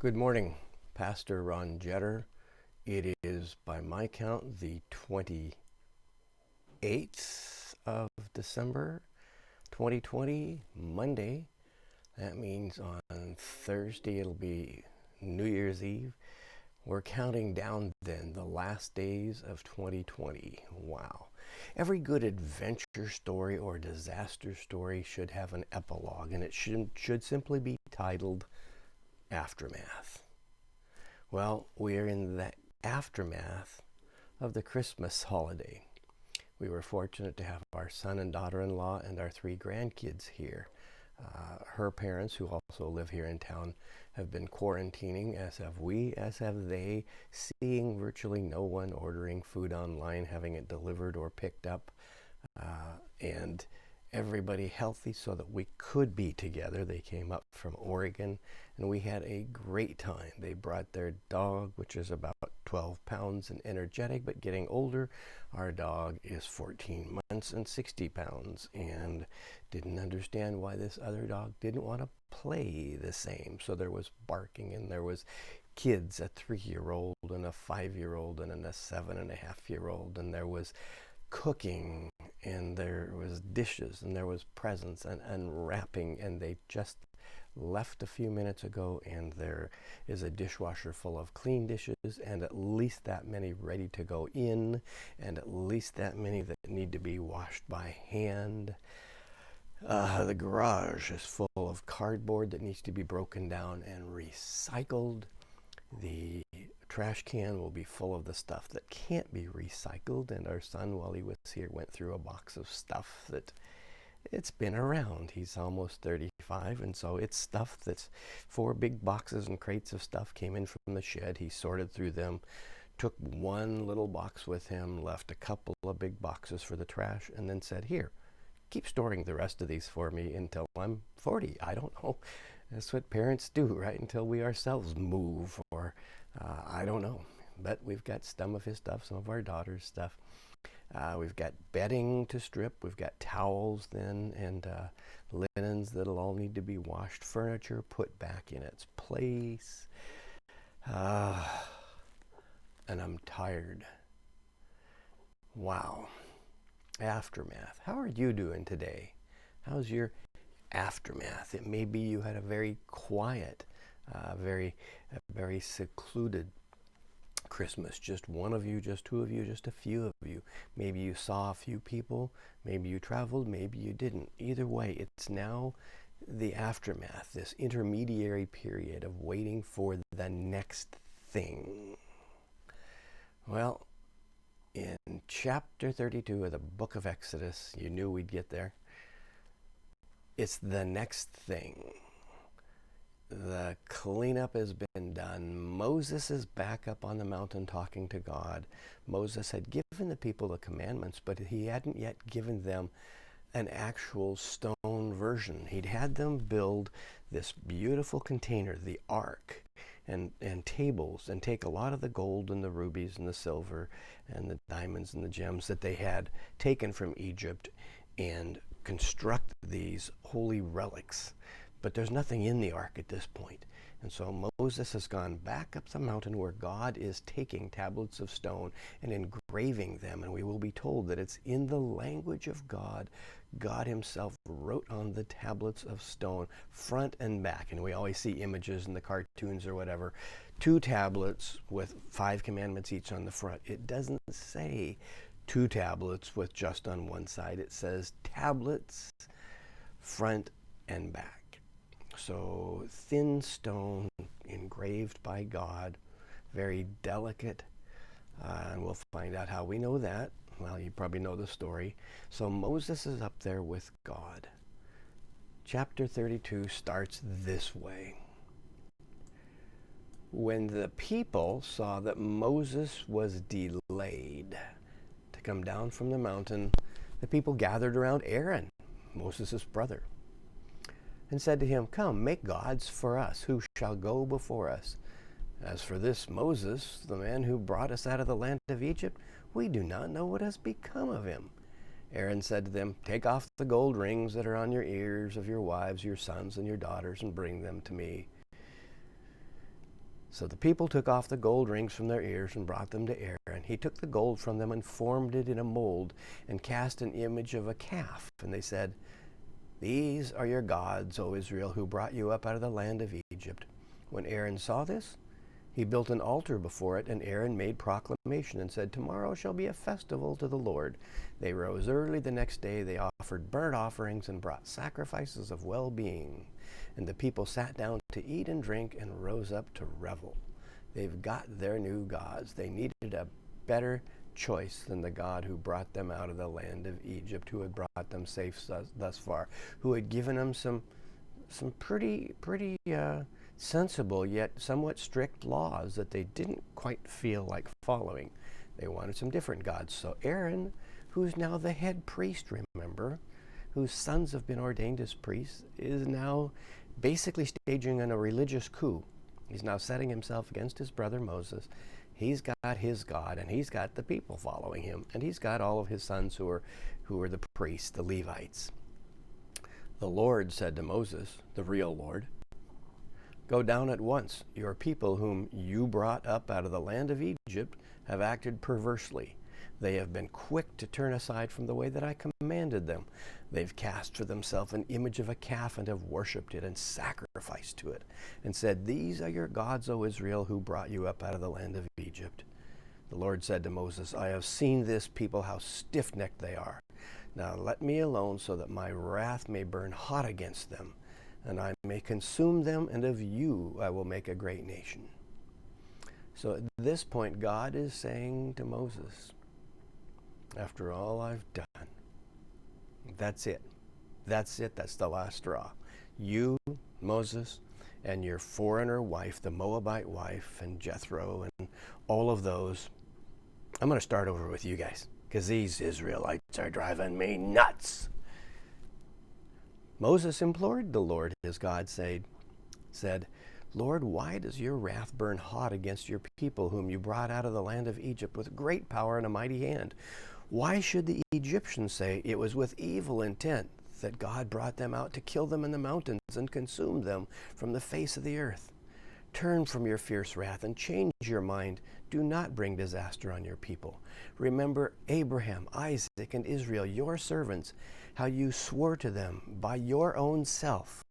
Good morning, Pastor Ron Jetter. It is, by my count, the 28th of December, 2020, Monday. That means on Thursday it'll be New Year's Eve. We're counting down then the last days of 2020. Wow. Every good adventure story or disaster story should have an epilogue, and it should simply be titled Aftermath. Well, we're in the aftermath of the Christmas holiday. We were fortunate to have our son and daughter-in-law and our 3 grandkids here. Her parents, who also live here in town, have been quarantining, as have we, as have they, seeing virtually no one, ordering food online, having it delivered or picked up, and everybody healthy so that we could be together. They came up from Oregon, and we had a great time. They brought their dog, which is about 12 pounds and energetic, but getting older. Our dog is 14 months and 60 pounds, and didn't understand why this other dog didn't want to play the same. So there was barking, and there was kids, a 3-year-old and a 5-year-old and a 7.5-year-old, and there was cooking, and there was dishes, and there was presents and unwrapping, and they just left a few minutes ago, and there is a dishwasher full of clean dishes, and at least that many ready to go in, and at least that many that need to be washed by hand. The garage is full of cardboard that needs to be broken down and recycled. The trash can will be full of the stuff that can't be recycled, and our son, while he was here, went through a box of stuff that it's been around. He's almost 35, and so it's stuff that's 4 big boxes and crates of stuff came in from the shed. He sorted through them, took 1 little box with him, left a couple of big boxes for the trash, and then said, "Here, keep storing the rest of these for me until I'm 40. I don't know. That's what parents do, right? Until we ourselves move, or I don't know. But we've got some of his stuff, some of our daughter's stuff. We've got bedding to strip. We've got towels then, and linens that'll all need to be washed. Furniture put back in its place. And I'm tired. Wow. Aftermath. How are you doing today? How's your aftermath? It may be you had a very quiet, very secluded Christmas. Just one of you, just 2 of you, just a few of you. Maybe you saw a few people. Maybe you traveled. Maybe you didn't. Either way, it's now the aftermath, this intermediary period of waiting for the next thing. Well, in chapter 32 of the book of Exodus, you knew we'd get there. It's the next thing. The cleanup has been done. Moses is back up on the mountain talking to God. Moses had given the people the commandments, but he hadn't yet given them an actual stone version. He'd had them build this beautiful container, the ark, and tables, and take a lot of the gold and the rubies and the silver and the diamonds and the gems that they had taken from Egypt and construct these holy relics. But there's nothing in the ark at this point. And so Moses has gone back up the mountain where God is taking tablets of stone and engraving them. And we will be told that it's in the language of God. God himself wrote on the tablets of stone, front and back. And we always see images in the cartoons or whatever. 2 tablets with 5 commandments each on the front. It doesn't say 2 tablets with just on one side. It says tablets, front and back. So thin stone engraved by God, very delicate, and we'll find out how we know that. Well, you probably know the story. So Moses is up there with God. Chapter 32 starts this way. When the people saw that Moses was delayed to come down from the mountain, the people gathered around Aaron, Moses' brother, and said to him, "Come, make gods for us, who shall go before us. As for this Moses, the man who brought us out of the land of Egypt, we do not know what has become of him." Aaron said to them, "Take off the gold rings that are on your ears of your wives, your sons, and your daughters, and bring them to me." So the people took off the gold rings from their ears and brought them to Aaron. He took the gold from them and formed it in a mold and cast an image of a calf. And they said, "These are your gods, O Israel, who brought you up out of the land of Egypt." When Aaron saw this, he built an altar before it, and Aaron made proclamation and said, "Tomorrow shall be a festival to the Lord." They rose early the next day. They offered burnt offerings and brought sacrifices of well-being. And the people sat down to eat and drink and rose up to revel. They've got their new gods. They needed a better choice than the God who brought them out of the land of Egypt, who had brought them safe thus far, who had given them some pretty sensible yet somewhat strict laws that they didn't quite feel like following. They wanted some different gods. So Aaron, who's now the head priest, remember, whose sons have been ordained as priests, is now basically staging a religious coup. He's now setting himself against his brother Moses. He's got his God, and he's got the people following him, and he's got all of his sons who are the priests, the Levites. The Lord said to Moses, the real Lord, "Go down at once. Your people whom you brought up out of the land of Egypt have acted perversely. They have been quick to turn aside from the way that I commanded them. They've cast for themselves an image of a calf and have worshipped it and sacrificed to it and said, 'These are your gods, O Israel, who brought you up out of the land of Egypt.' The Lord said to Moses, 'I have seen this people, how stiff-necked they are. Now let me alone so that my wrath may burn hot against them, and I may consume them, and of you I will make a great nation.'" So at this point, God is saying to Moses, after all I've done, that's it. That's it. That's the last straw. You, Moses, and your foreigner wife, the Moabite wife, and Jethro, and all of those, I'm going to start over with you guys, because these Israelites are driving me nuts. Moses implored the Lord, his God, said, "Lord, why does your wrath burn hot against your people whom you brought out of the land of Egypt with great power and a mighty hand? Why should the Egyptians say it was with evil intent that God brought them out to kill them in the mountains and consume them from the face of the earth? Turn from your fierce wrath and change your mind. Do not bring disaster on your people. Remember Abraham, Isaac, and Israel, your servants, how you swore to them by your own self,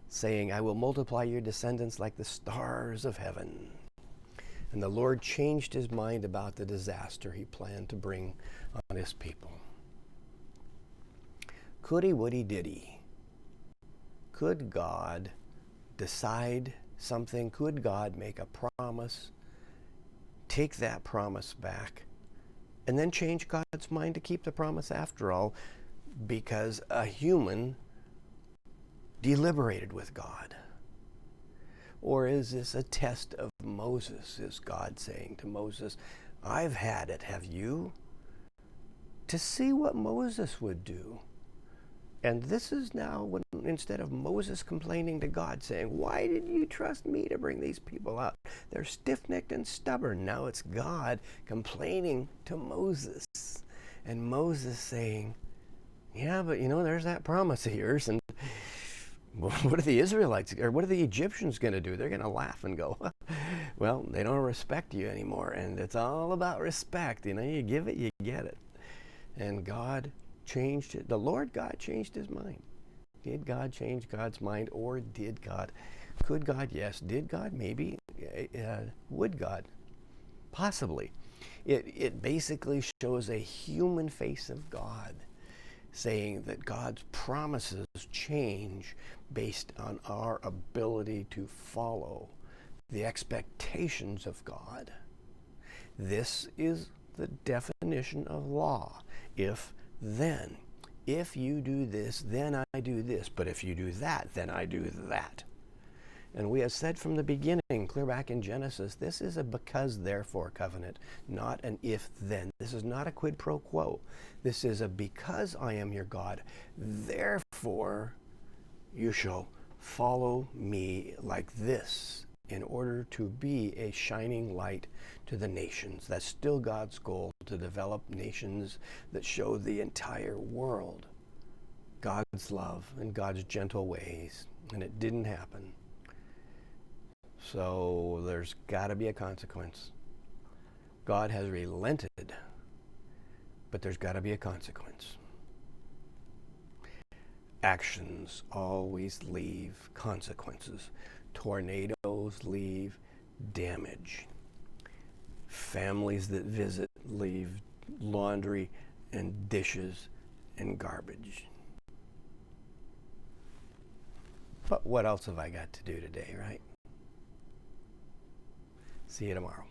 saying, 'I will multiply your descendants like the stars of heaven.'" And the Lord changed his mind about the disaster he planned to bring on his people. Couldy, wouldy, diddy. Could God decide something? Could God make a promise, take that promise back, and then change God's mind to keep the promise after all, because a human deliberated with God? Or is this a test of Moses? Is God saying to Moses, "I've had it, have you?" To see what Moses would do. And this is now when, instead of Moses complaining to God, saying, "Why did you trust me to bring these people out? They're stiff-necked and stubborn." Now it's God complaining to Moses. And Moses saying, "Yeah, but there's that promise of yours, and what are the Israelites, or what are the Egyptians going to do? They're going to laugh and go, well, they don't respect you anymore." And it's all about respect. You give it, you get it. And God changed it. The Lord God changed his mind. Did God change God's mind, or did God? Could God? Yes. Did God? Maybe. Would God? Possibly. It basically shows a human face of God, saying that God's promises change based on our ability to follow the expectations of God. This is the definition of law. If, then. If you do this, then I do this. But if you do that, then I do that. And we have said from the beginning, clear back in Genesis, this is a because, therefore covenant, not an if, then. This is not a quid pro quo. This is a because I am your God, therefore you shall follow me like this in order to be a shining light to the nations. That's still God's goal, to develop nations that show the entire world God's love and God's gentle ways. And it didn't happen. So there's got to be a consequence. God has relented, but there's got to be a consequence. Actions always leave consequences. Tornadoes leave damage. Families that visit leave laundry and dishes and garbage. But what else have I got to do today, right? See you tomorrow.